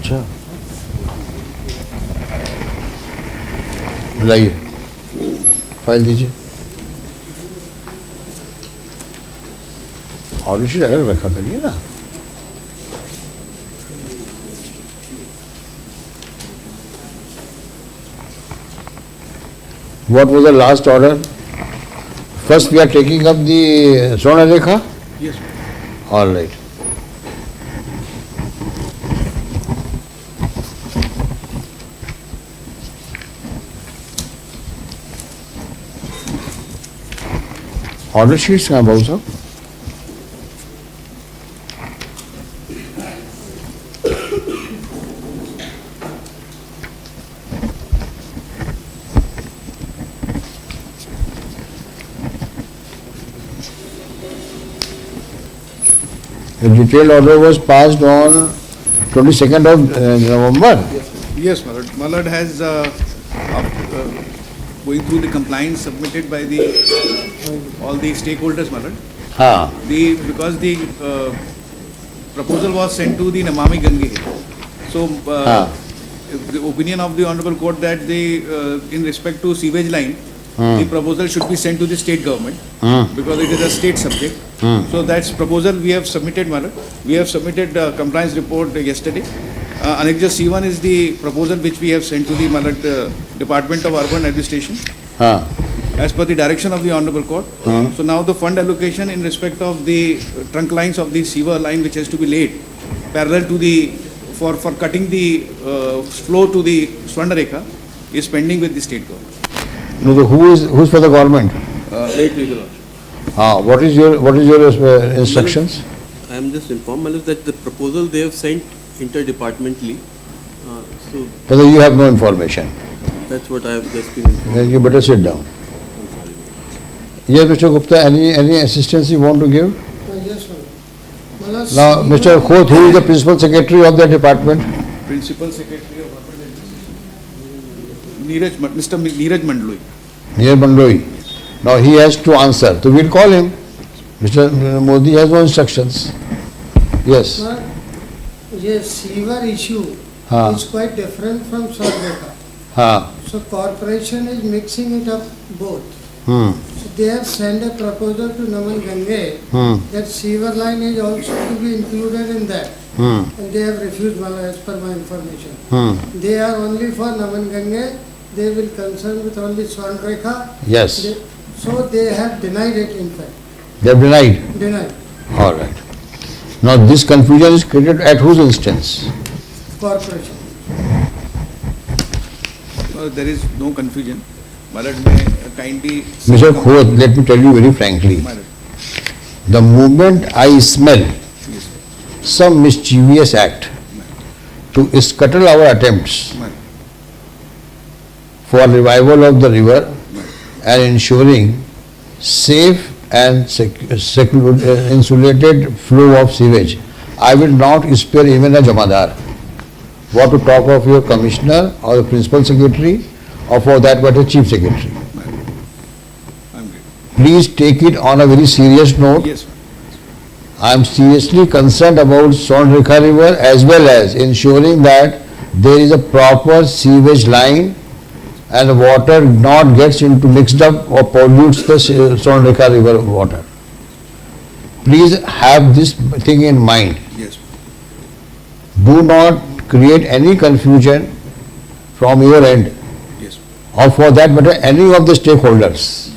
अच्छा, लाइए फाइल दीजिए। ऑडिट शीट अलग रखा करिए ना। What was the last order? First we are taking up the Swarnarekha? Yes, sir. All right. Order sheets कहाँ बाबू साहब? The detailed order was passed on 22nd of November. Yes, Malad has going through the compliance submitted by the all the stakeholders, Malad. हाँ, Because the proposal was sent to the Namami Gange, so the opinion of the Honorable Court that the in respect to sewage line, the proposal should be sent to the state government because it is a state subject. So that's proposal we have submitted, Malad. We have submitted compliance report yesterday. Annexure C1 is the proposal which we have sent to the Malad Department of Urban Administration हाँ, as per the direction of the Honorable Court. So now the fund allocation in respect of the trunk lines of the sewer line which has to be laid parallel to the for cutting the flow to the Swarnarekha is pending with the state government. no, so who's for the government? Late legal. What is your instructions? I am just informed, Malus, that the proposal they have sent interdepartmentally. So Whether you have no information, that's what I have just been informed. then you better sit down. Yes, Mr. Gupta, any assistance you want to give? Yes, sir. Malas, Now, Mr. Khoth, who is the principal secretary of the department? Principal Secretary of Urban Administration, Mr. Neeraj Mandloi. Near Bandoi. Now he has to answer. So we'll call him. Mr. Modi has no instructions. Yes. sir, yes, sewer issue हाँ, is quite different from Swarnarekha. हाँ, So corporation is mixing it up both. hmm, So they have sent a proposal to Naman Gange that sewer line is also to be included in that. And they have refused, as per my information. They are only for Naman Gange. They will concern with only Swarnarekha. yes. So they have denied it, in fact. They have denied. Denied. All right. Now this confusion is created at whose instance? Corporation. There is no confusion. Malad may kindly. Mr. Khoth, let me tell you very frankly. Malad. The moment I smell Yes, sir. some mischievous act to scuttle our attempts Malad. for revival of the river and ensuring safe and insulated flow of sewage, I will not spare even a Jamadar. What to talk of your commissioner or the principal secretary or for that matter chief secretary. I'm good. Please take it on a very serious note. Yes, sir. I am seriously concerned about Swarnarekha river as well as ensuring that there is a proper sewage line and the water not gets into mixed up or pollutes the Swarnarekha river water. Please have this thing in mind. Yes, sir. Do not create any confusion from your end Yes, sir. or for that matter any of the stakeholders.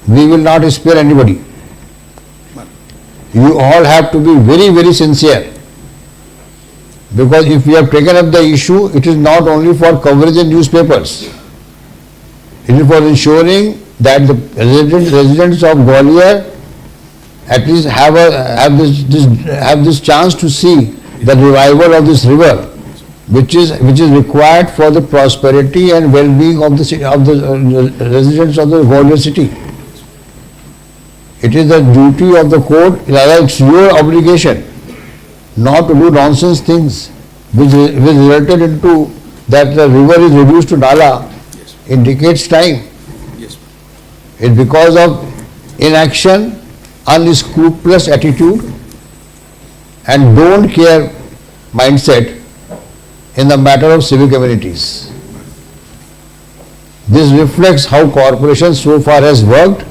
We will not spare anybody. You all have to be very, very sincere. Because if we have taken up the issue, it is not only for coverage in newspapers. It is for ensuring that the residents of Gwalior at least have this chance to see the revival of this river, which is required for the prosperity and well-being of the residents of the Gwalior city. It is the duty of the court, rather it's your obligation not to do nonsense things which resulted into that the river is reduced to Nala in decades time. Yes, sir. It's because of inaction, unscrupulous attitude and don't care mindset in the matter of civic amenities. This reflects how corporation so far has worked,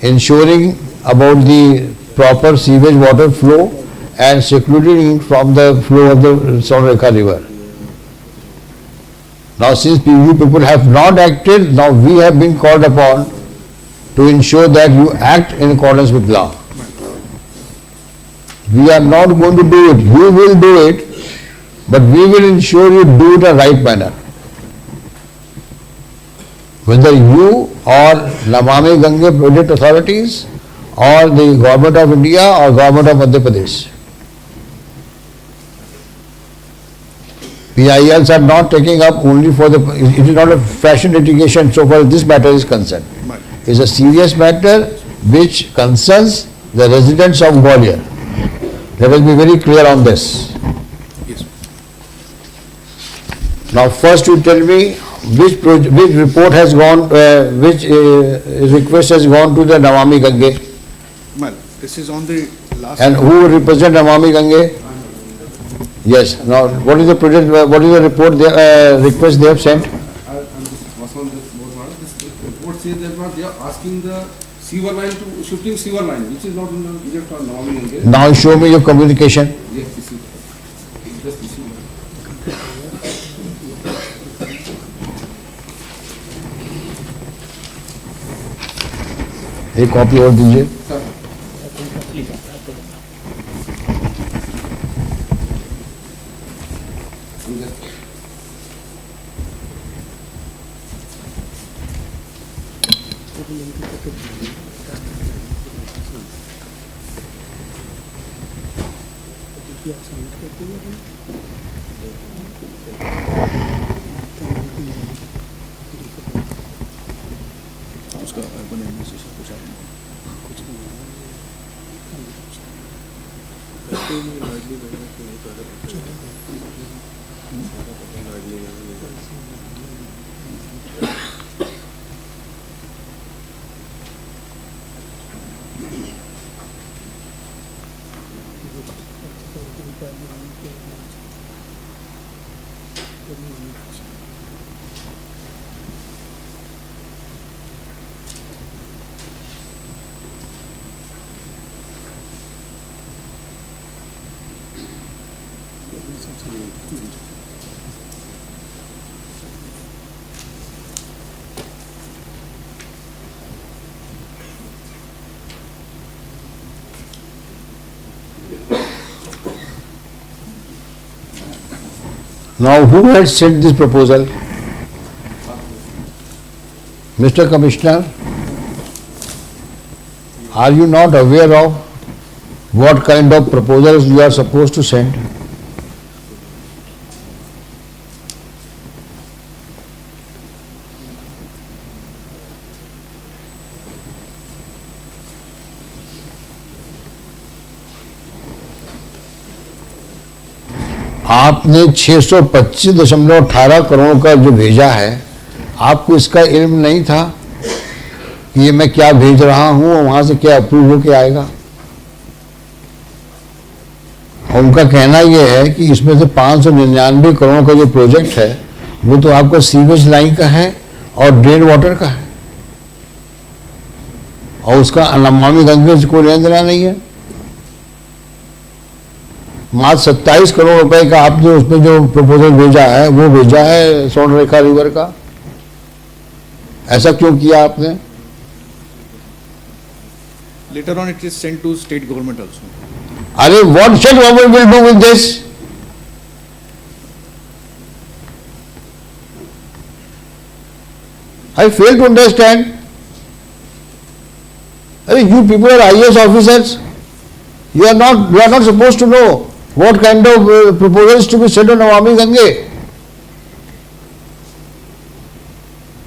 ensuring about the proper sewage water flow and secluding it from the flow of the Sonrekha river. Now since you people have not acted, now we have been called upon to ensure that you act in accordance with law. We are not going to do it, you will do it, but we will ensure you do it in the right manner. Whether you or Namami Gange project authorities or the government of India or government of Madhya Pradesh. PILs are not taking up only for the, it is not a fashion litigation so far as this matter is concerned. It is a serious matter which concerns the residents of Gwalior. Let us be very clear on this. Yes. Now first you tell me which report has gone, which request has gone to the Namami Gange Well, this is on the last. and who will represent Namami Gange? Yes, now what is the project, what is the report, request they have sent? Was on this report says that they are asking the sewer line to shifting sewer line, which is not in the project on Namami Gange. Now show me your communication. Yes, this is just this is. एक copy और दीजिए. उसका urban administration पूछा है। Now who has sent this proposal? Mr. Commissioner, are you not aware of what kind of proposals you are supposed to send? आपने 625.18 करोड़ का जो भेजा है, आपको इसका इल्म नहीं था कि ये मैं क्या भेज रहा हूं और वहां से क्या अप्रूव होके आएगा? और उनका कहना यह है कि इसमें से 599 करोड़ का जो प्रोजेक्ट है वो तो आपका सीवेज लाइन का है और ड्रेन वाटर का है और उसका नमामि गंगे से कोई लेना देना नहीं है। मात्र 27 करोड़ रुपए का आपने उसमें जो प्रपोजल भेजा है वो भेजा है स्वर्णरेखा रिवर का। ऐसा क्यों किया आपने? Later on, it is sent to state government also. अरे what state government will do with this? I fail to understand. अरे you people are IAS officers. You are not supposed to know what kind of proposals to be sent on Namami Gange.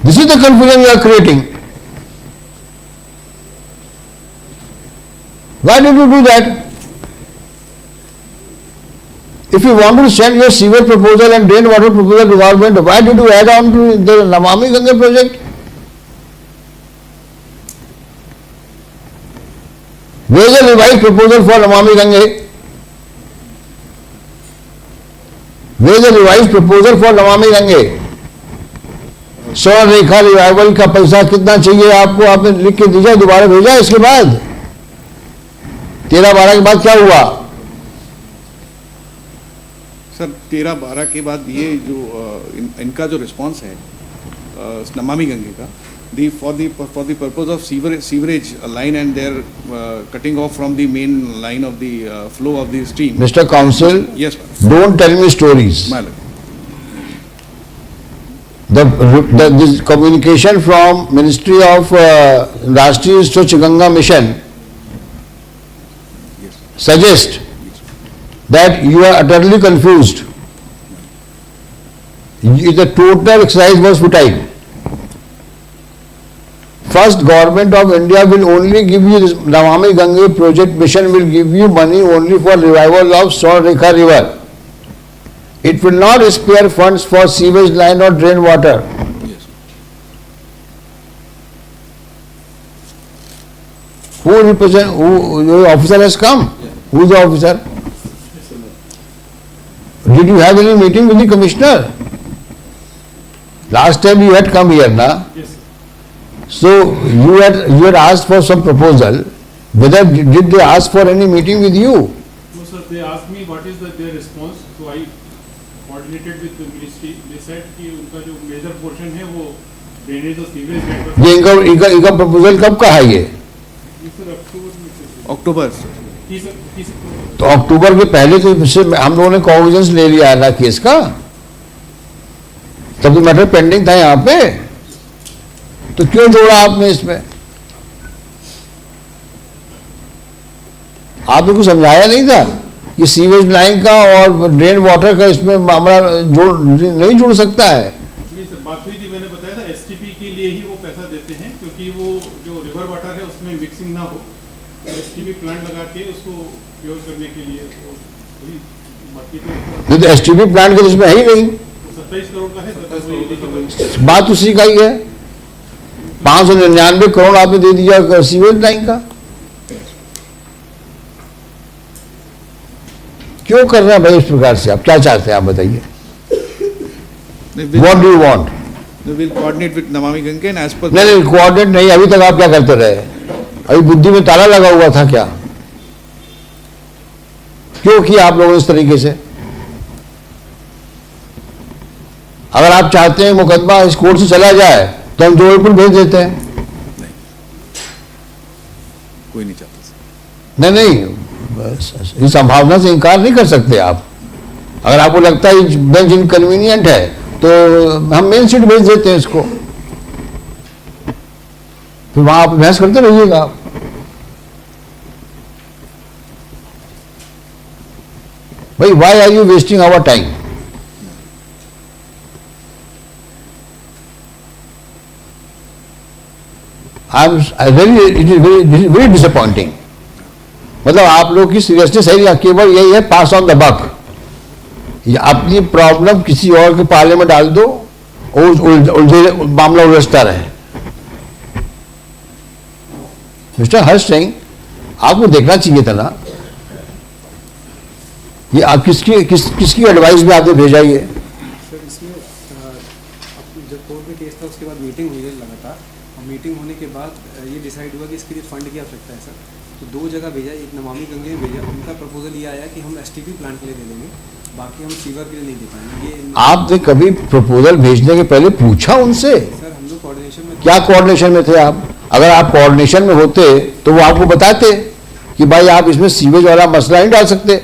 This is the confusion you are creating. Why did you do that? If you want to send your sewer proposal and drain water proposal to government, why did you add on to the Namami Gange project? Where is the revised proposal for Namami Gange? Where is the revised proposal for Namami Gange? सौर रेखा revival का पैसा कितना चाहिए आपको? आपने लिख के दीजिए, दोबारा भेजा इसके बाद 13-12 के बाद क्या हुआ? सर 13-12 के बाद ये जो इनका जो रिस्पांस है नमामि गंगे का, for the purpose of sewerage line and their cutting off from the main line of the flow of the stream. Mr. Counsel, Yes, ma'am. don't tell me stories. My lord. This communication from Ministry of Rashtriya Swachh Ganga Mission suggests that you are utterly confused. The total exercise was futile. First, Government of India will only give you this Namami Gange project mission will give you money only for revival of Swarnrekha river. It will not spare funds for sewage line or drain water. Yes. Who represent? Who the officer has come? Who is the officer? Did you have any meeting with the commissioner? Last time you had come here, na? Yes, sir. So you had asked for some proposal. Whether did they ask for any meeting with you? No, sir, they asked me what is their response, so I coordinated with the ministry. They said कि उनका जो major portion है वो drainage और sewage network. ये इनका proposal कब का है ये? ये सर अक्टूबर में से October. 30 अक्टूबर। तो अक्टूबर के पहले तो इससे हम लोगों ने कॉग्निजेंस ले लिया है ना केस का, तब तो मैटर पेंडिंग था यहाँ पे, तो क्यों जोड़ा आपने इसमें? आपने कुछ समझाया नहीं था कि सीवेज लाइन का और ड्रेन वाटर का इसमें मामला नहीं जुड़ सकता है? नहीं सर, बात हुई थी, मैंने बताया था एसटीपी के लिए ही वो पैसा देते हैं, क्योंकि वो जो रिवर वाटर है उसमें मिक्सिंग ना हो, एसटीपी प्लांट लगा के उसको प्योर करने के लिए। तो वही बाकी तो एसटीपी प्लांट के तो इसमें है ही नहीं, 27 करोड़ का है, 27 करोड़। बात उसी का ही है। 599 करोड़ आपने दे दिया सीवेज लाइन का, क्यों कर रहे हैं भाई इस प्रकार से? आप क्या चाहते हैं आप बताइए? What do you want? We will coordinate with Namami Gange and as per. नहीं कोऑर्डिनेट नहीं, अभी तक आप क्या करते रहे? अभी बुद्धि में ताला लगा हुआ था क्या? क्यों किया आप लोगों ने इस तरीके से? अगर आप चाहते हैं मुकदमा इस कोर्ट से चला जाए तो हम जबलपुर भेज देते हैं। कोई नहीं चाहता सर। नहीं बस इस संभावना से इनकार नहीं कर सकते आप। अगर आपको लगता है बेंच इनकन्वीनियंट है तो हम मेन सीट भेज देते हैं इसको, फिर वहां आप बहस करते रहिएगा आप। भाई why are you wasting our time? I am very disappointing. मतलब आप लोग की सीरियसनेस है केवल यही है, पास ऑन द बक। अपनी प्रॉब्लम किसी और के पाले में डाल दो और मामला उलझता रहे। मिस्टर हर्ष सिंह, आपको देखना चाहिए था ना, ये आप किसकी एडवाइस में आपने भेजा ये? सर इसमें जब कोर्ट में केस था उसके बाद मीटिंग हुई है लगातार, और मीटिंग होने के बाद ये डिसाइड हुआ कि इसके लिए फंड की आवश्यकता है सर। तो 2 जगह भेजा, एक नमामि गंगे में भेजा, उनका प्रपोजल ये आया कि हम एसटीपी प्लांट के लिए दे देंगे, बाकी हम सीवर के लिए नहीं दे पाएंगे। ये आपने कभी प्रपोजल भेजने के पहले पूछा उनसे? सर हम लोग कोऑर्डिनेशन में क्या कोऑर्डिनेशन में थे आप? अगर आप कोऑर्डिनेशन में होते तो वो आपको बताते कि भाई आप इसमें सीवेज वाला मसला नहीं डाल सकते।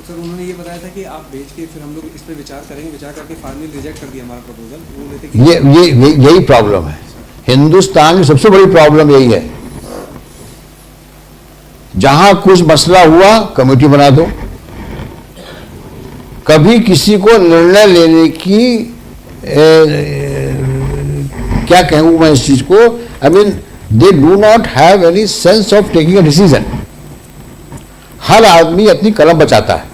सर उन्होंने ये बताया था कि आप भेज के फिर हम लोग इस पर विचार करेंगे, विचार करके फाइनली रिजेक्ट कर दिया हमारा प्रपोजल। वो लेते कि यही प्रॉब्लम है हिंदुस्तान की, सबसे बड़ी प्रॉब्लम यही है। जहां कुछ मसला हुआ कमेटी बना दो, कभी किसी को निर्णय लेने की क्या कहूं मैं इस चीज को, I mean they do not have any sense of taking a decision. हर आदमी अपनी कलम बचाता है,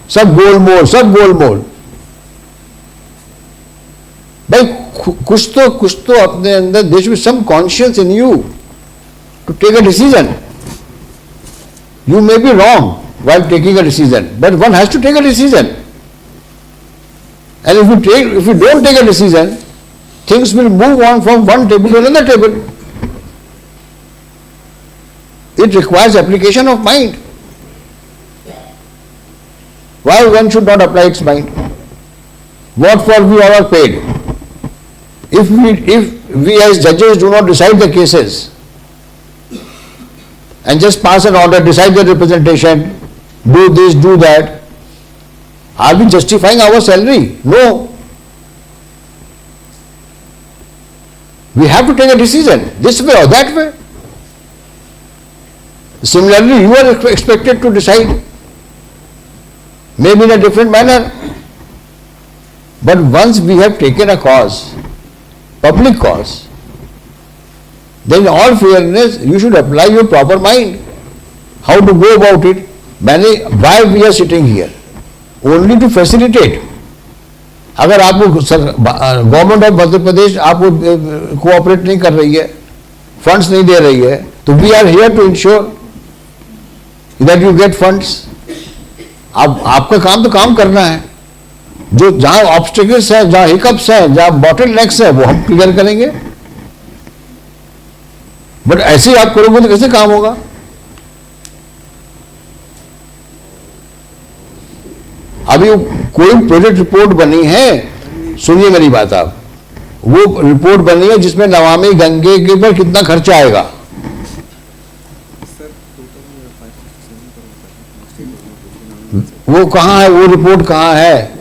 सब गोलमोल। भाई कुछ तो अपने अंदर, there should be some conscious in you to take a decision. You may be wrong while taking a decision. But one has to take a decision. And if you don't take a decision, things will move on from one table to another table. It requires application of mind. Why one should not apply its mind? What for we are paid? If we as judges do not decide the cases and just pass an order, decide the representation, do this, do that, are we justifying our salary? No. We have to take a decision, this way or that way. Similarly, you are expected to decide, maybe in a different manner. But once we have taken a cause, public cause, then in all fairness, you should apply your proper mind. How to go about it? Why we are sitting here? Only to facilitate. अगर आपको government of Madhya Pradesh आपको cooperate नहीं कर रही है, funds नहीं दे रही है, तो we are here to ensure that you get funds. आपका काम तो काम करना है. जो जहां ऑब्स्टिकल्स है, जहां हिकअप्स है, जहां बॉटलनेक्स है, वो हम क्लियर करेंगे. बट ऐसे ही आप करोगे तो कैसे काम होगा? अभी कोई प्रोजेक्ट रिपोर्ट बनी है, सुनिए मेरी बात आप, वो रिपोर्ट बनी है जिसमें नमामि गंगे के ऊपर कितना खर्चा आएगा. वो कहाँ है, वो रिपोर्ट कहाँ है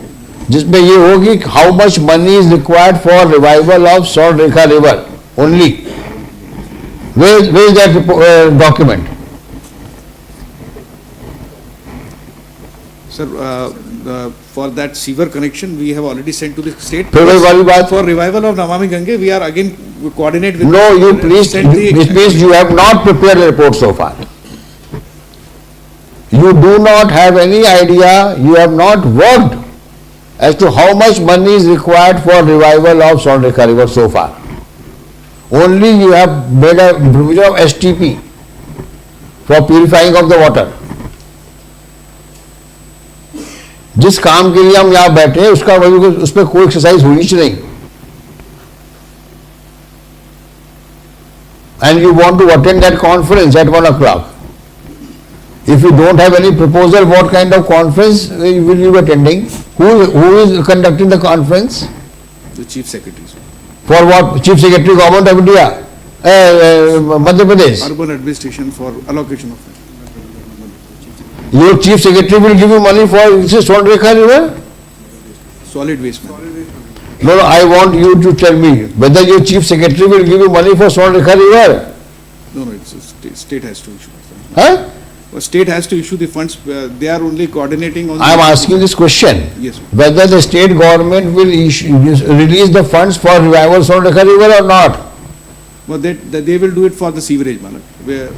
जिसमें ये होगी how much money is required for revival of Swarnarekha river only. Where is that document? Sir, for that sewer connection, we have already sent to the state. फिर वही वाली बात. For revival of Namami Gange, we are again coordinate with. No, you please, it means you have not prepared a report so far. You do not have any idea, you have not worked as to how much money is required for revival of Swarnrekha river so far. Only you have made a provision of STP for purifying of the water. जिस काम के लिए हम यहाँ बैठे हैं उसका उस पर कोई एक्सरसाइज हुई ही नहीं. And you want to attend that conference at 1 o'clock. If you don't have any proposal, what kind of conference will you be attending? Who is conducting the conference? The chief secretaries. For what? Chief Secretary, Government of India, Madhya Pradesh. Urban administration for allocation of. Your Chief Secretary will give you money for Swarnrekha river? Solid waste. No, I want you to tell me whether your Chief Secretary will give you money for Swarnrekha river. No, it's a state has to issue. Huh? The state has to issue the funds. They are only coordinating on. I am asking this question. Yes. Whether the state government will release the funds for revival Swarnrekha river or not. But they will do it for the sewerage,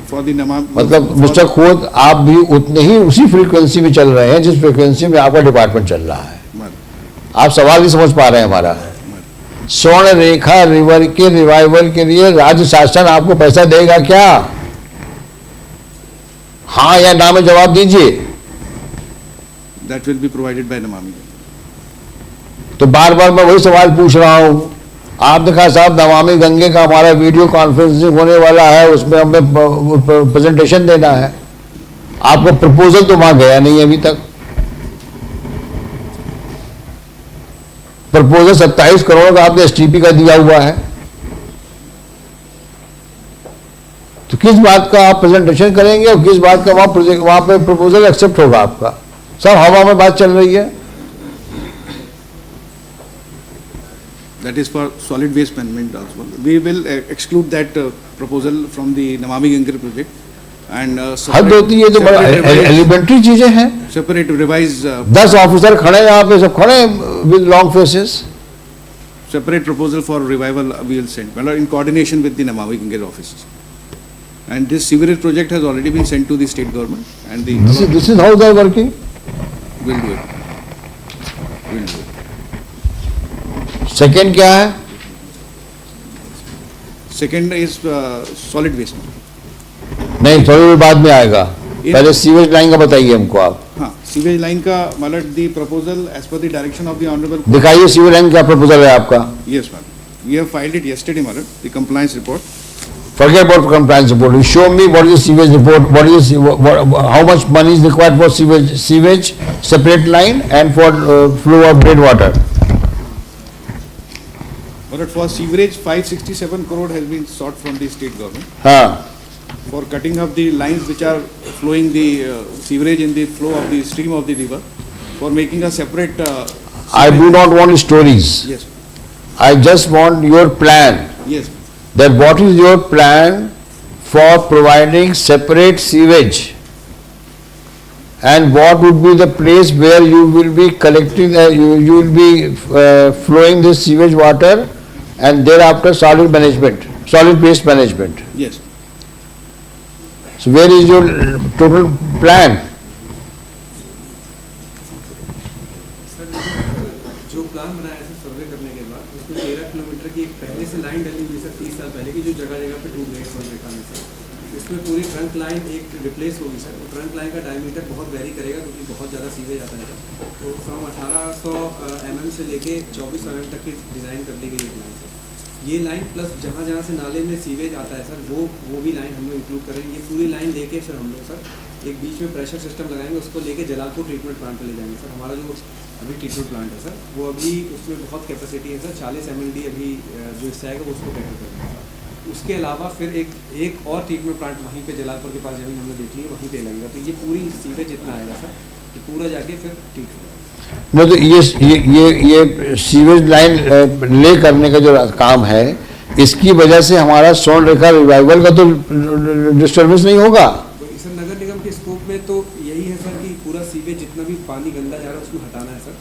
for the Namami. मतलब mister खोद आप भी उतने ही उसी frequency में चल रहे हैं जिस फ्रीक्वेंसी में आपका डिपार्टमेंट चल रहा है. आप सवाल नहीं समझ पा रहे हैं हमारा. स्वर्णरेखा रिवर के रिवाइवल के लिए राज्य शासन आपको पैसा देगा क्या? हाँ या ना में जवाब दीजिए. That will be provided by Namami. तो बार बार मैं वही सवाल पूछ रहा हूँ. आपने कहा साहब नमामि गंगे का हमारा वीडियो कॉन्फ्रेंसिंग होने वाला है, उसमें हमें प्रेजेंटेशन देना है. आपको प्रपोजल तो वहां गया नहीं अभी तक. प्रपोजल 27 करोड़ का आपने एसटीपी का दिया हुआ है. तो किस बात का आप प्रेजेंटेशन करेंगे और किस बात का वहां पे प्रपोजल एक्सेप्ट होगा आपका? सब हवा में बात चल रही है. That is for solid waste management also. We will exclude that proposal from the Namami Gange project and हद होती है. तो बड़ा एलिमेंट्री चीजें हैं. separate revise 10 ऑफिसर खड़े हैं यहाँ पे, सब खड़े with long faces. separate proposal for revival we will send in coordination with the Namami Gange offices. And this sewerage project has already been sent to the state government and the. This is how they are working. We'll do it. We'll do it. Second क्या है? Second is solid waste. नहीं, थोड़ी देर बाद में आएगा. पहले sewage line का बताइए हमको आप, हाँ, सीवेज लाइन का मतलब the proposal as per the direction of the honourable. दिखाइए सीवेज लाइन क्या प्रपोजल है आपका। Yes, madam. We have filed it yesterday, madam, the compliance report. Forget about compliance report, you show me what is the sewage report, how much money is required for sewage separate line and for flow of dead water. But for sewerage, 567 crore has been sought from the state government हाँ, for cutting up the lines which are flowing the sewerage in the flow of the stream of the river, for making a separate. I do not want stories, Yes, I just want your plan, yes. that what is your plan for providing separate sewage, and what would be the place where you will be collecting, you will be flowing this sewage water, and thereafter solid management, solid waste management. Yes. So where is your total plan? जो plan बनाया है sir सर्वे करने के बाद, उसमें 13 kilometre की एक पहले से लाइन डली हुई सर 30 साल पहले की, जो जगह जगह पे टूट गई सर रेखा में सर। इसमें पूरी ट्रंक लाइन एक रिप्लेस होगी सर। वो ट्रंक लाइन का डायमीटर बहुत वेरी करेगा क्योंकि बहुत ज़्यादा सीवेज आता है सर। तो फ्रॉम 1800 mm से लेके 24 mm तक की डिज़ाइन कर दी गई एक लाइन सर। ये लाइन प्लस जहाँ जहाँ से नाले में सीवेज आता है सर, वो भी लाइन हम लोग इंक्लूड करेंगे। ये पूरी लाइन लेके सर हम लोग सर एक बीच में प्रेशर सिस्टम लगाएंगे, उसको लेके जलालपुर ट्रीटमेंट प्लांट पे ले जाएंगे सर। हमारा जो अभी ट्रीटमेंट प्लांट है सर, वो अभी उसमें बहुत कैपेसिटी है सर, 40 MLD अभी जो हिस्सा आएगा वो उसको कैटर करेंगे सर। उसके अलावा फिर एक और ट्रीटमेंट प्लांट वहीं पे जलालपुर के पास जमीन हमने देखी है, वहीं पे लगेगा। तो ये पूरी सीवेज जितना आएगा सर, ये पूरा जाके फिर ट्रीट होगा। नहीं तो ये सीवेज लाइन ले करने का जो काम है, इसकी वजह से हमारा सोन रेखा रिवाइवल का तो डिस्टर्बेंस नहीं होगा। तो सर नगर निगम के स्कोप में तो यही है सर कि पूरा सीवेज जितना भी पानी गंदा जा रहा है उसको हटाना है सर।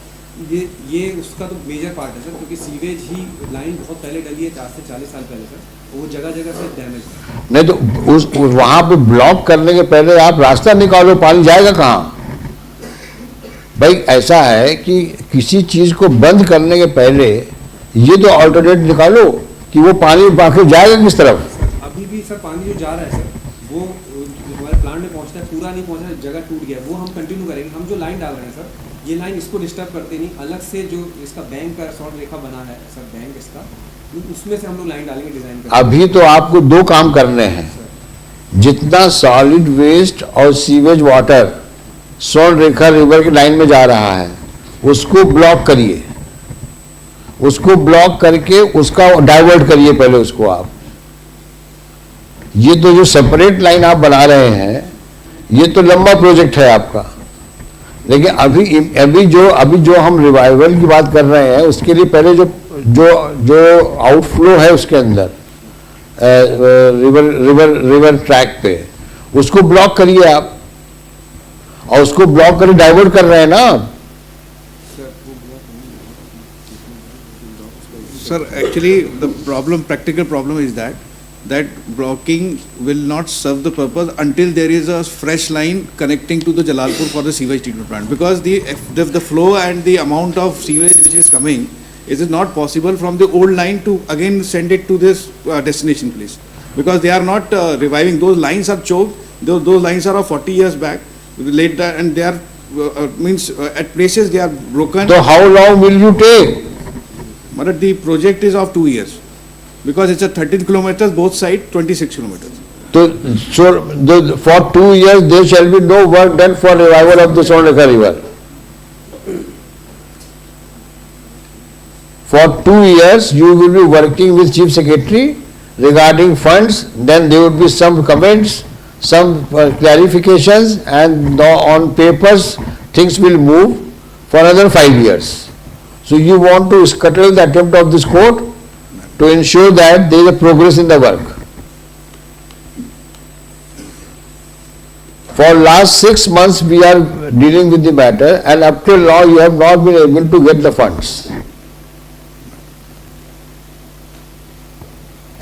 ये उसका तो मेजर पार्ट है सर, क्योंकि सीवेज ही लाइन बहुत पहले डली है, 4 से 40 साल पहले सर, वो जगह जगह से डैमेज है। नहीं तो वहां पे ब्लॉक करने के पहले आप रास्ता निकालो, पानी जाएगा कहाँ? भाई ऐसा है कि किसी चीज को बंद करने के पहले ये तो ऑल्टरनेट निकालो कि वो पानी बाकी जाएगा किस तरफ। अभी भी सर पानी जो जा रहा है सर, वो हमारे प्लांट में पहुंचता है, पूरा नहीं पहुंचा है, जगह टूट गया, वो हम कंटिन्यू करेंगे। हम जो लाइन डाल रहे हैं सर, ये लाइन इसको डिस्टर्ब करते नहीं, अलग से जो इसका बैंक का शॉर्ट रेखा बना है सर, बैंक इसका, उसमें से हम लोग लाइन डालेंगे डिजाइन करके। अभी तो आपको 2 काम करने हैं, जितना सॉलिड वेस्ट और सीवेज वाटर सोन रेखा रिवर की लाइन में जा रहा है उसको ब्लॉक करिए, उसको ब्लॉक करके उसका डाइवर्ट करिए पहले उसको आप। ये तो जो सेपरेट लाइन आप बना रहे हैं ये तो लंबा प्रोजेक्ट है आपका, लेकिन अभी जो हम रिवाइवल की बात कर रहे हैं उसके लिए पहले जो आउटफ्लो है उसके अंदर रिवर ट्रैक पे उसको ब्लॉक करिए आप, और उसको ब्लॉक करके डाइवर्ट कर रहे हैं ना। Sir, actually, the practical problem is that blocking will not serve the purpose until there is a fresh line connecting to the Jalalpur for the sewage treatment plant. Because the flow and the amount of sewage which is coming, it is not possible from the old line to again send it to this destination place. Because they are not reviving. Those lines are choked. Those lines are of 40 years back. Later, and they are at places they are broken. So how long will you take? But the project is of 2 years because it's a 13 kilometers both sides, 26 kilometers. So for 2 years there shall be no work done for revival of the Son Rekha river. For 2 years you will be working with Chief Secretary regarding funds, then there would be some comments, some clarifications, and on papers things will move for another 5 years. So you want to scuttle the attempt of this court to ensure that there is a progress in the work. For last 6 months we are dealing with the matter, and up till now you have not been able to get the funds.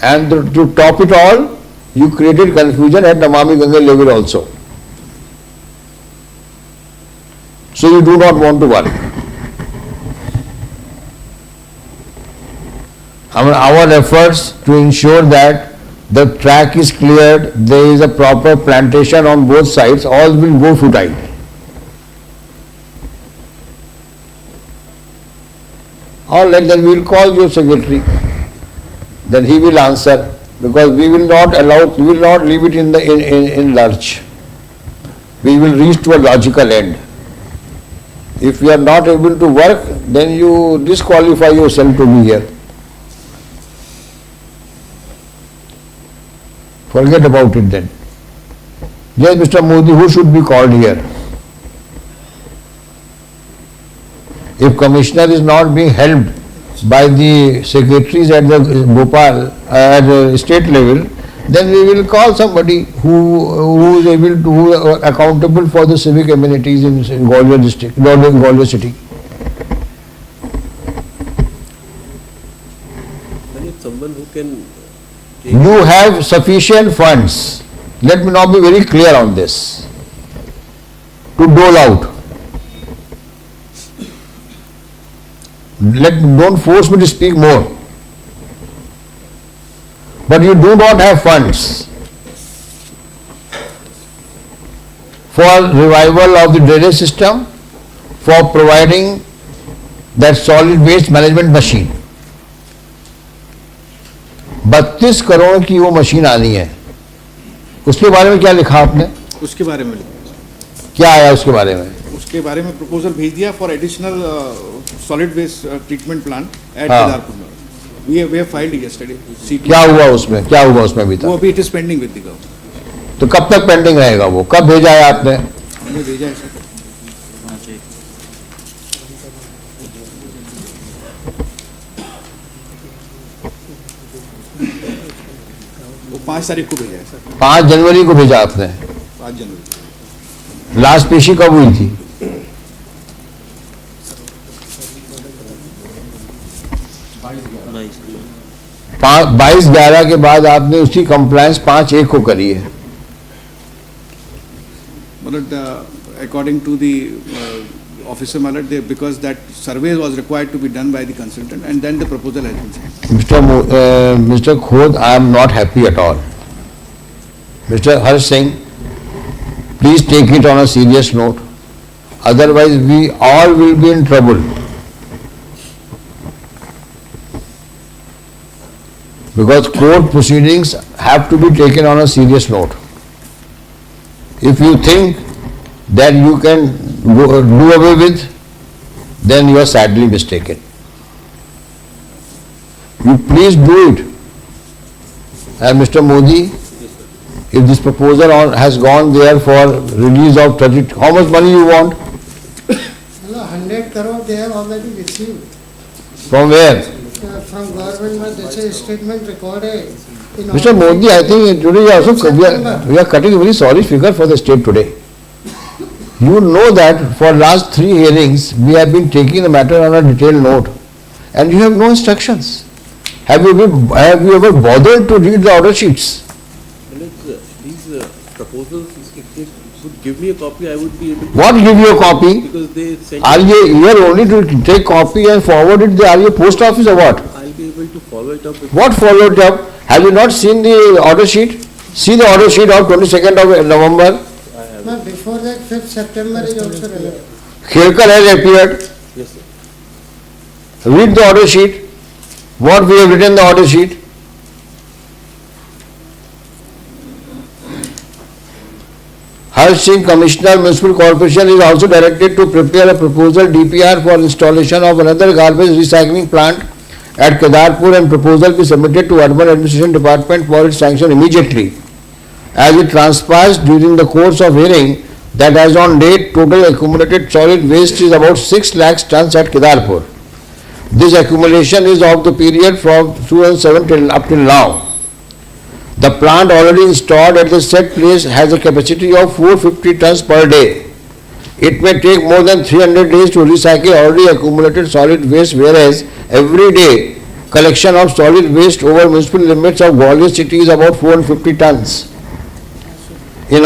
And to top it all, you created confusion at Namami Gange level also. So you do not want to work. Our efforts to ensure that the track is cleared, there is a proper plantation on both sides, all will go futile. All right, then we will call your secretary. Then he will answer, because we will not leave it in lurch. We will reach to a logical end. If you are not able to work, then you disqualify yourself to be here. Forget about it then. Yes, Mr. Modi, who should be called here? If commissioner is not being helped by the secretaries at the Bhopal, at the state level, then we will call somebody who is able to, who are accountable for the civic amenities in Gwalior district, Gwalior city. I need someone who can take. You have sufficient funds. Let me now be very clear on this. To dole out. Don't force me to speak more. But you do not have funds for revival of the drainage system, for providing that solid waste management machine. 32 crore की वो machine आनी है, उसके बारे में क्या लिखा आपने? उसके बारे में क्या आया उसके बारे में? उसके बारे में प्रपोजल भेज दिया for additional solid waste treatment plant at हाँ। केदारपुर में. We have filed yesterday. क्या हुआ उसमें? क्या हुआ उसमें अभी वो तक? अभी it is pending with the government. तो कब तक पेंडिंग रहेगा वो? कब भेजा है आपने? हमने भेजा है सर. वो 5 तारीख को भेजा है सर. 5 जनवरी को भेजा आपने. 5 जनवरी. लास्ट पेशी कब हुई थी? 22/11 के बाद आपने उसकी कंप्लायंस 5/1 को करी है. मतलब according to the officer Malad, because that survey was required to be done by the consultant and then the proposal has been sent. Mr. Khod, I am not happy at all. Mr. Harsh Singh, please take it on a serious note. Otherwise, we all will be in trouble. Because court proceedings have to be taken on a serious note. If you think that you can do away with, then you are sadly mistaken. You please do it. And Mr. Modi, if this proposal has gone there for release of 30, how much money you want? 100 crore they have already received From where? from government, but this is statement recorded. Mr. Modi, I think today we are cutting a very sorry figure for the state today. You know that for last 3 hearings, we have been taking the matter on a detailed note, and you have no instructions. Have you ever bothered to read the order sheets? These proposals, if they would give me a copy, I would be able to. What give you a copy? Because they sent. Are you here only to take copy and forward it? Are you post office or what? I'll be able to follow it up with. What followed up? Have you not seen the order sheet? See the order sheet of 22nd of November. But before that, 5th September is also relevant. Khelkar has appeared. Yes, sir. Read the order sheet. What we have written in the order sheet. Harsh Singh, Commissioner, Municipal Corporation, is also directed to prepare a proposal DPR for installation of another garbage recycling plant at Kedarpur, and proposal be submitted to Urban Administration Department for its sanction immediately. As it transpires during the course of hearing that as on date, total accumulated solid waste is about 6 lakhs tons at Kedarpur. This accumulation is of the period from 2007 till up till now. The plant already installed at the said place has a capacity of 450 tons per day. It may take more than 300 days to recycle already accumulated solid waste, whereas every day collection of solid waste over municipal limits of Gwalior city is about 450 tons. In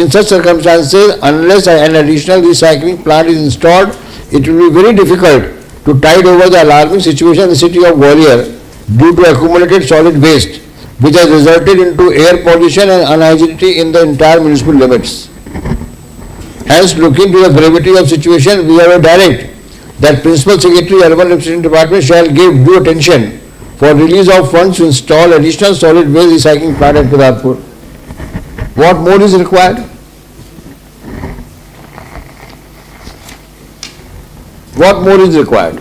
such circumstances, unless an additional recycling plant is installed, it will be very difficult to tide over the alarming situation in the city of Gwalior due to accumulated solid waste. which has resulted into air pollution and unhygienity in the entire municipal limits. Hence, looking to the gravity of situation, we have a direct that Principal Secretary Urban Representation Department shall give due attention for release of funds to install additional solid waste recycling plant at Kedarpur. What more is required? What more is required?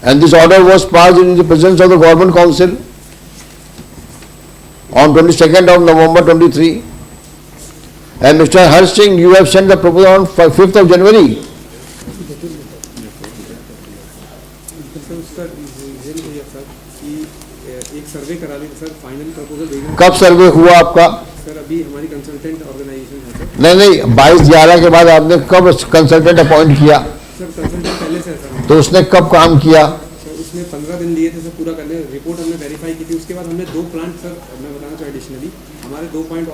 And this order was passed in the presence of the Government Council on 22nd of November 23. And Mr. Harsh Singh, you have sent the proposal on 5th of January. Sir उसका reason ये है sir कि एक सर्वे करा लें sir, final proposal देंगे कब सर्वे हुआ आपका? सर। अभी हमारी कंसल्टेंट ऑर्गेनाइजेशन है सर। नहीं, 22/11 के बाद आपने कब कंसल्टेंट अपॉइंट किया? सर कंसल्टेंट पहले से है सर। तो उसने कब काम किया? सर उसने 15 दिन लिए थे सर पूरा करने, रिपोर्ट हमने वेरीफाई की थी। उसके बाद हमने 2 प्लांट सर, मैं बताना चाहूँ एडिशनली हमारे 2 प्लांट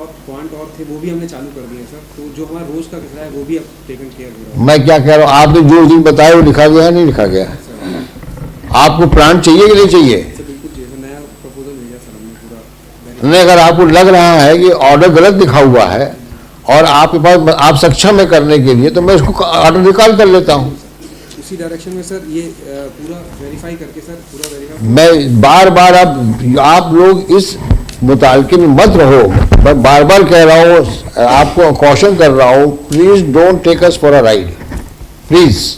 और थे, वो भी हमने चालू कर दिए सर। तो जो हमारा रोज का कचरा है वो भी अब टेकन केयर हो रहा है। मैं क्या कह रहा हूँ, आपने जो दिन बताया वो लिखा गया है, नहीं लिखा गया? आपको प्लांट चाहिए कि नहीं चाहिए? सर बिल्कुल चाहिए सर, नया प्रपोजल भेजा सर हमने पूरा। नहीं, अगर आपको लग रहा है कि ऑर्डर गलत लिखा हुआ है और आपके पास आप सक्षम है करने के लिए, तो मैं उसको ऑर्डर निकाल कर लेता हूँ। उसी डायरेक्शन में सर ये पूरा वेरीफाई करके सर पूरा वेरीफाई। मैं बार बार आप लोग इस मुतालके में मत रहो। मैं बार बार कह रहा हूँ, आपको कॉशन कर रहा हूँ, please don't take us for a ride, please.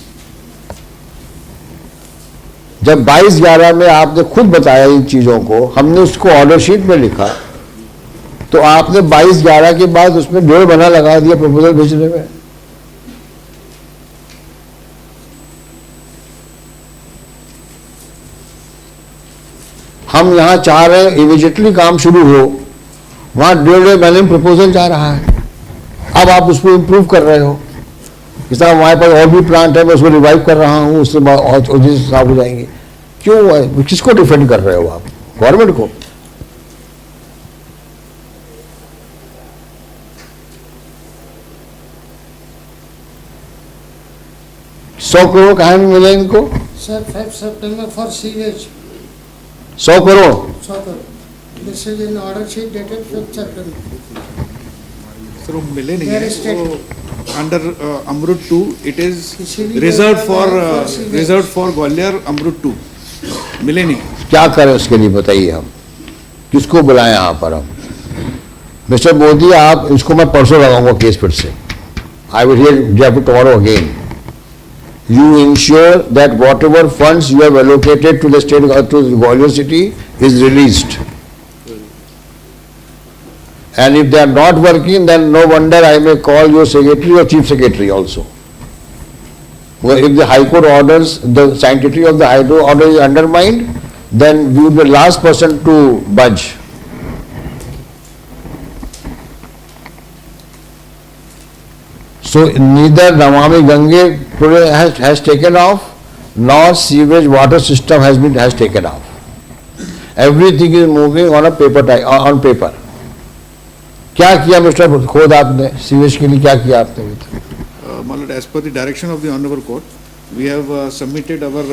जब 22/11 में आपने खुद बताया इन चीजों को, हमने उसको ऑर्डर शीट में लिखा, तो आपने 22/11 के बाद उसमें 1.5 महीना लगा दिया प्रपोजल भेजने में। हम यहाँ चाह रहे हैं इमीडिएटली काम शुरू हो, वहां 1.5 महीने में प्रपोजल जा रहा है। अब आप उसको इम्प्रूव कर रहे हो। इस तरह हमारे पास और भी प्लांट है, मैं उसको रिवाइव कर रहा हूँ, उससे और चीज़ साफ हो जाएंगी। क्यों, किसको डिफेंड कर रहे हो आप? गवर्नमेंट को? $100 करोड़ कहाँ में मिले इनको? Sir, 5 September for sewage, 100 crore. 100 crore. This is in order sheet dated 5th September. Sir वो मिले नहीं Where है, is state? वो अंडर अमृत 2 इट इज इसीलिए रिजर्व बोला फॉर ग्वालियर अमृत 2 मिले नहीं। क्या करें उसके लिए बताइए? हम किसको बुलाएं यहाँ पर? हम मिस्टर मोदी, आप इसको मैं परसों लगाऊंगा केस फिर से। I will hear tomorrow again. You ensure that whatever funds you have allocated to the state, to Gwalior city is released. And if they are not working, then no wonder I may call your secretary or chief secretary also. Well, if the High Court orders, the sanctity of the High Court order is undermined, then you will be the last person to budge. So neither Namami Gange project has taken off, nor sewage water system has taken off. Everything is moving on a paper on paper. क्या किया mister खोद आपने sewage के लिए? क्या किया आपने? मतलब as per the direction of the honorable court, we have submitted our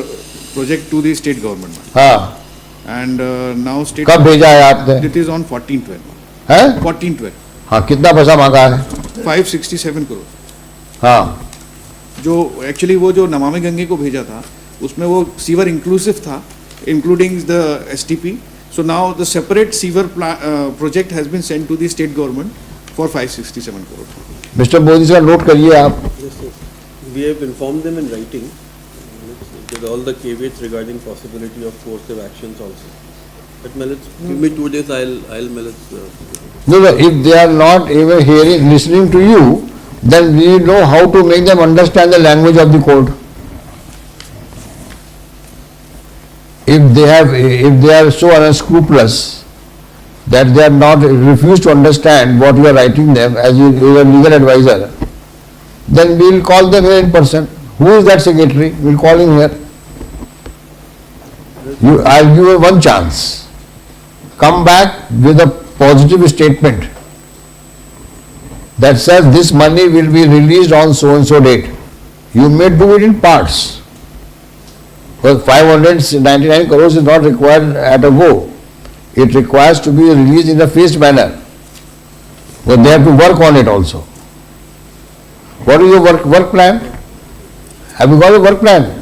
project to the state government. हाँ, And now state. कब भेजा है आपने? It is on 14/12. है? 14/12. हाँ, कितना पैसा मांगा है? 567 करोड़। हाँ, जो एक्चुअली वो जो नमामि गंगे को भेजा था उसमें वो सीवर इंक्लूसिव था, including the STP. So now the separate sewer project has been sent to the state government for 567 crore. Mister Modi sir नोट करिए आप। We have informed them in writing with all the caveats regarding possibility of coercive actions also. But let's give me 2 days. I'll No, if they are not even hearing, listening to you, then we know how to make them understand the language of the code. If they are so unscrupulous that they are not refuse to understand what you are writing them as your legal advisor, then we will call them here in person. Who is that secretary? We will call him here. I'll give you one chance. Come back with a positive statement that says this money will be released on so and so date. You may do it in parts. Because 599 crores is not required at a go. It requires to be released in a phased manner. But they have to work on it also. What is your work plan? Have you got a work plan?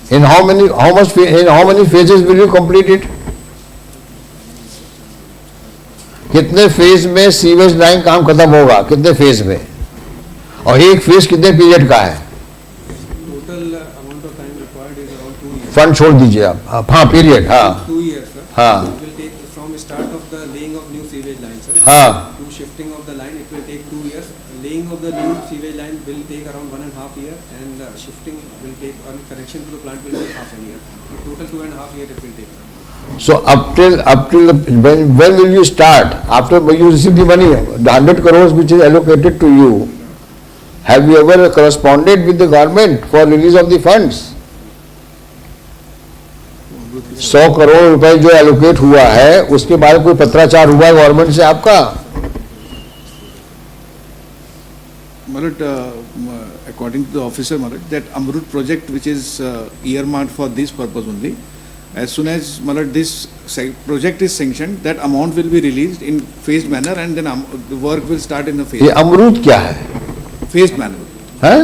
In how many phases will you complete it? कितने phase में sewage line काम खत्म होगा, कितने phase में, और एक phase कितने पीरियड का है? Total amount of time required is around 2 years. Fund छोड़ दीजिए आप, हाँ पीरियड, हाँ 2 years, sir. हाँ It will take from start of the laying of new sewage line, sir. हाँ To shifting of the line, it will take 2 years. Laying of the new sewage line will take around 1.5 year, and shifting will take, connection to the plant will take half a year. In total 2.5 year it will take. So up till when will you start? After you receive the money, the 100 crores which is allocated to you, have you ever corresponded with the government for release of the funds? 100 crore रुपए जो allocate हुआ है, उसके बाद कोई पत्राचार हुआ government से आपका? Marat, according to the officer, Marat, that Amrut project which is earmarked for this purpose only, as soon as Marat, this project is sanctioned, that amount will be released in phased manner, and then the work will start in a ये अमरूद क्या है? phased manner. हैं?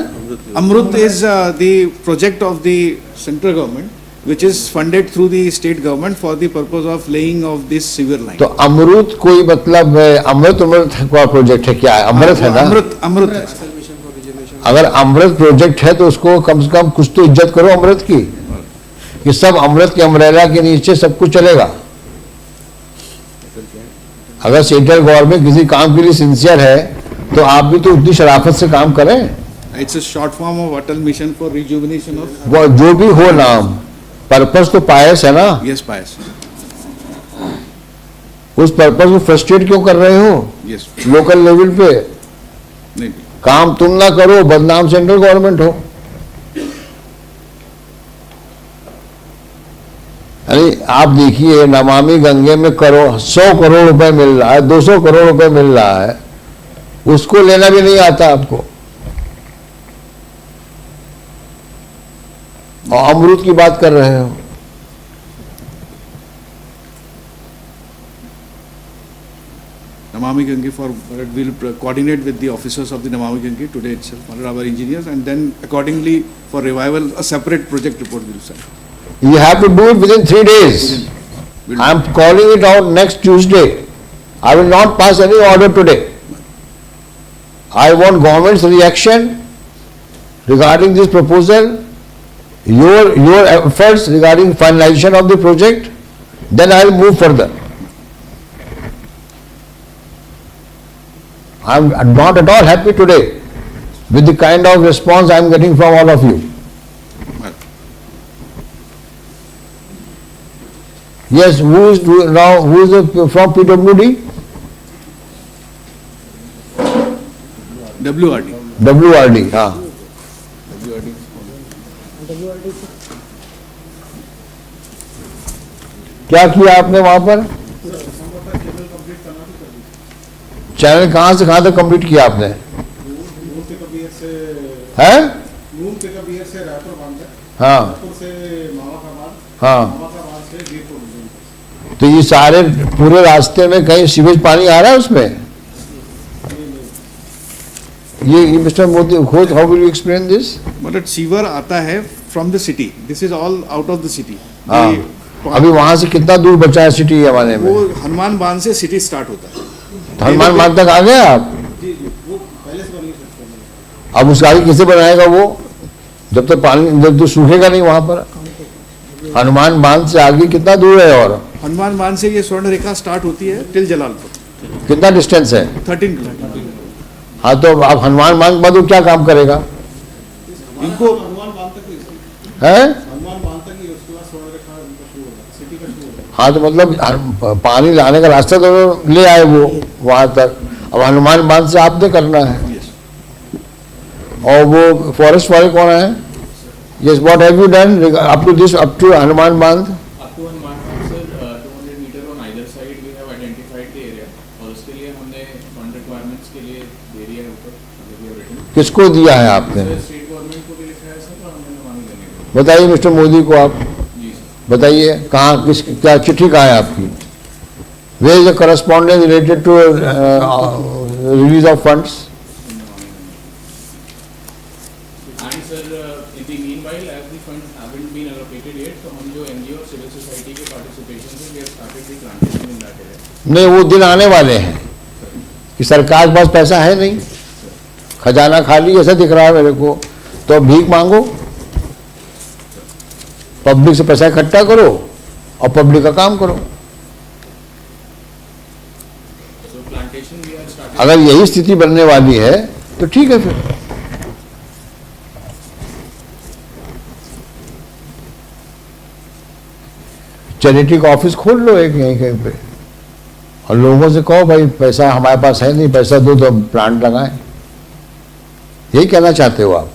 Amrut is the project of the central government which is funded through the state government for the purpose of laying of this sewer line. तो अमरूद कोई मतलब अमृत का प्रोजेक्ट है क्या है? अमृत है ना? अमृत है। National Mission for Regeneration. अगर अमृत प्रोजेक्ट है तो उसको कम से कम कुछ तो इज्जत करो अमृत की, कि सब अमृत के अम्ब्रेला के नीचे सब कुछ चलेगा। अगर सेंट्रल गवर्नमेंट किसी काम के लिए सिंसियर है तो आप भी तो उतनी शराफत से काम करें। It's a short form of Atal Mission for Rejuvenation of. वो जो भी हो नाम, पर्पस तो पायस है ना, Yes, Pius. उस पर्पस को फ्रस्ट्रेट क्यों कर रहे हो Yes. लोकल लेवल पे? नहीं, काम तुम ना करो, बदनाम सेंट्रल गवर्नमेंट हो। यानी आप देखिए नमामि गंगे में 100 करोड़ रुपए मिल रहा है, 200 करोड़ रुपए मिल रहा है, उसको लेना भी नहीं आता आपको, और अमरूद की बात कर रहे हो। Namami Gange for will coordinate with the officers of the Namami Gange today itself, our engineers, and then accordingly for revival a separate project report will send. You have to do it within 3 days. We'll- I am calling it out next Tuesday. I will not pass any order today. I want government's reaction regarding this proposal, your efforts regarding finalization of the project, then I will move further. I am not at all happy today with the kind of response I am getting from all of you. Well, Yes, who is from PWD? WRD. WRD, हाँ। WRD. क्या किया आपने वहां पर? Channel कहाँ से कहाँ तक कंप्लीट किया आपने? नून के कबीर से हैं? नून के कबीर से रायपुर बांध है, हाँ रायपुर से मावा का बांध, हाँ। मावा का बांध से वीरपुर बांध। तो ये सारे पूरे रास्ते में कहीं सीवेज पानी आ रहा है उसमें? ये mister Modi, how will you explain this? But sewer आता है from the city. This is all out of the city. हाँ। The- अभी वहां से कितना दूर बचा है सिटी आने में? वो हनुमान बांध से सिटी स्टार्ट होता है। तो हनुमान बांध तक आ गए आप? वो पहले से बनी सकते हैं। अब उसका आगे किसे बनाएगा वो, जब तक पानी जब तो सूखेगा नहीं वहां पर? हनुमान बांध से आगे कितना दूर है? और हनुमान बांध से ये स्वर्ण रेखा स्टार्ट होती है टिल जलालपुर, कितना डिस्टेंस है? 13 किलोमीटर। हाँ, तो अब हनुमान बांध के बाद वो क्या काम करेगा? इनको हनुमान बांध तक ही है? हनुमान बांध तक ही, उसके बाद स्वर्ण रेखा उनका शुरू होगा, सिटी का शुरू होगा। हाँ, तो मतलब पानी लाने का रास्ता तो ले आए वो वहां तक, अब हनुमान बांध से आपने करना है। और वो फॉरेस्ट वाले कौन है? Yes, what have you done up to Hanuman Bandh? Up to Hanuman Baand, sir, 200 meter on either side we have identified the area, और उसके लिए हमने fund requirements के लिए एरिया ऊपर we have written. किसको दिया है आपने? Sir, state government को भी लिखा है सर, और हमने नमामि गंगे को बताइए मिस्टर मोदी को आप जी सर। बताइए कहाँ किस क्या चिट्ठी कहाँ है आपकी? Where is the correspondence related to release of funds? And sir, in the meanwhile, as the funds haven't been allocated yet, so हम जो NGO और civil society के participation से we have started the plantation in that area. नहीं, वो दिन आने वाले हैं कि सरकार के पास पैसा है नहीं, खजाना खाली ऐसा दिख रहा है मेरे को, तो अब भीख मांगो, पब्लिक से पैसा इकट्ठा करो और पब्लिक का काम करो। So plantation we have started. अगर यही स्थिति बनने वाली है तो ठीक है फिर। चैरिटी का ऑफिस खोल लो एक यहीं कहीं पे और लोगों से कहो भाई पैसा हमारे पास है नहीं, पैसा दो तो प्लांट लगाएं। यही कहना चाहते हो आप?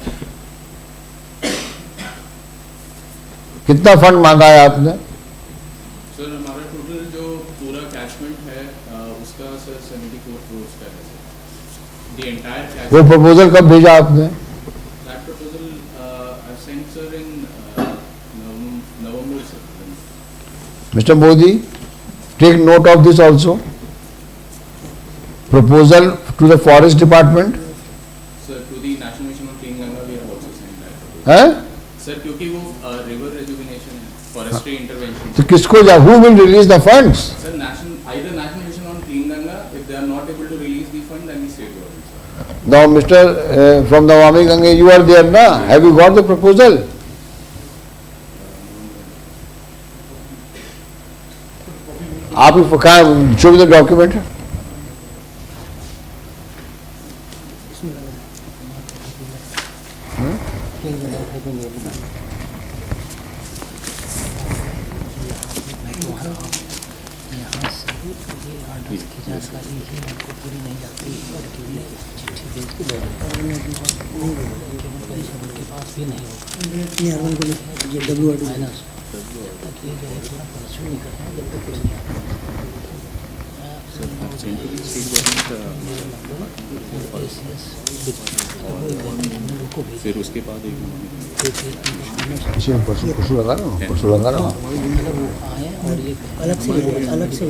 कितना फंड मांगा है आपने? सर हमारा टोटल जो पूरा कैशमेंट है उसका सर 74 crores का है सर। The entire cash. वो प्रपोजल कब भेजा आपने? That proposal I sent sir in November sir. Mr. Modi, take note of this also. Proposal to the Forest Department. Sir, to the National Mission on Clean Ganga we have also sent that. है? Sir, क्योंकि वो river rejuvenation है, forestry intervention. तो किसको जा? Who will release the funds? Sir, either National Mission on Clean Ganga, if they are not able to release the fund, then the state government. Sir. Now, Mr. From the Namami Gange, you are there, na? Have you got the proposal? आप कहाँ? Show me the document. फिर उसके बाद परसों लगा रहा हूँ, परसों लगा रहा हूँ। अलग से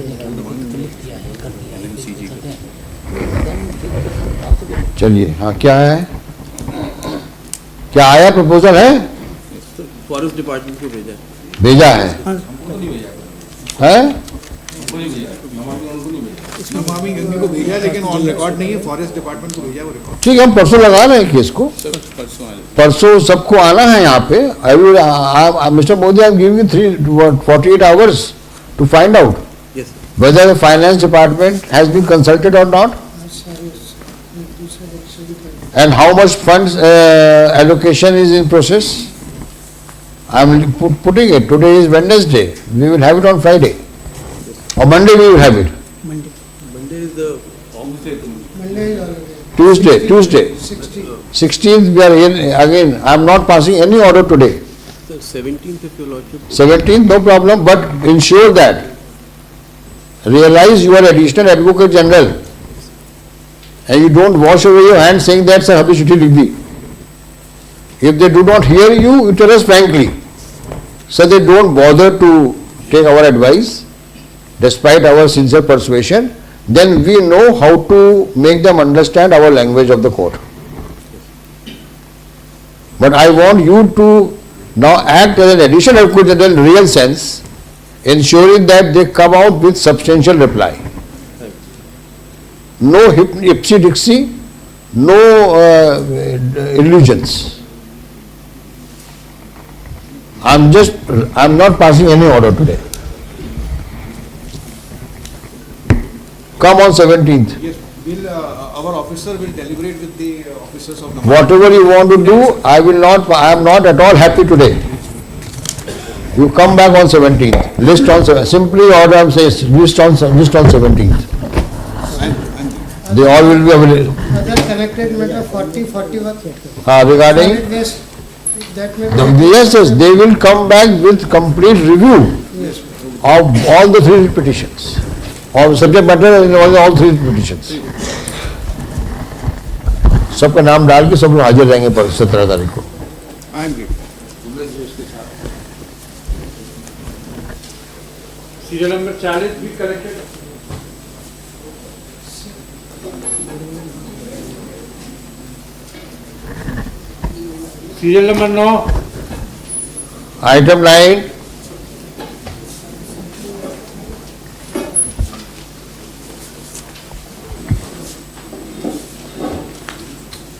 चलिए, हाँ क्या है? क्या आया? प्रपोजल है? फॉरेस्ट डिपार्टमेंट को भेजा है। भेजा है? है? नमामि गंगे को भेजा लेकिन ऑन रिकॉर्ड नहीं है, फॉरेस्ट डिपार्टमेंट को भेजा वो रिकॉर्ड। ठीक है, हम परसों लगा रहे हैं केस को। परसों सबको आना है यहाँ पे। Mister Modi, I am giving you 48 hours to find out Yes. whether the finance department has been consulted or not and how much funds allocation is in process. I am putting it. Today is Wednesday. We will have it on Friday or Monday. We will have it. Monday is the Monday is already. Tuesday. 16th we are here again. I am not passing any order today. 17th if your lordship. 17th, no problem, but ensure that. Realize you are additional advocate general and you don't wash away your hands saying that sir habhi chithi likh di. If they do not hear you, you tell us frankly. So they don't bother to take our advice despite our sincere persuasion, then we know how to make them understand our language of the court. But I want you to now act as an additional advocate general in real sense, ensuring that they come out with substantial reply. No ipsy-dixy, no illusions. I'm not passing any order today. Come on 17th. Yes, our officer will deliberate with the officers of the. Whatever you want to do, I am not at all happy today. You come back on 17th. List on simply order I am saying list on 17th. They all will be available. Other connected matter 40, 41. Regarding Solid waste, that may be. yes, they will come back with complete review Yes. of all the three petitions. और subject matter in all three petitions. सबका नाम डाल के सब लोग हाजिर रहेंगे 17 तारीख को। I am great. Serial number 40 भी करेक्टेड। Serial number 9, Item 9,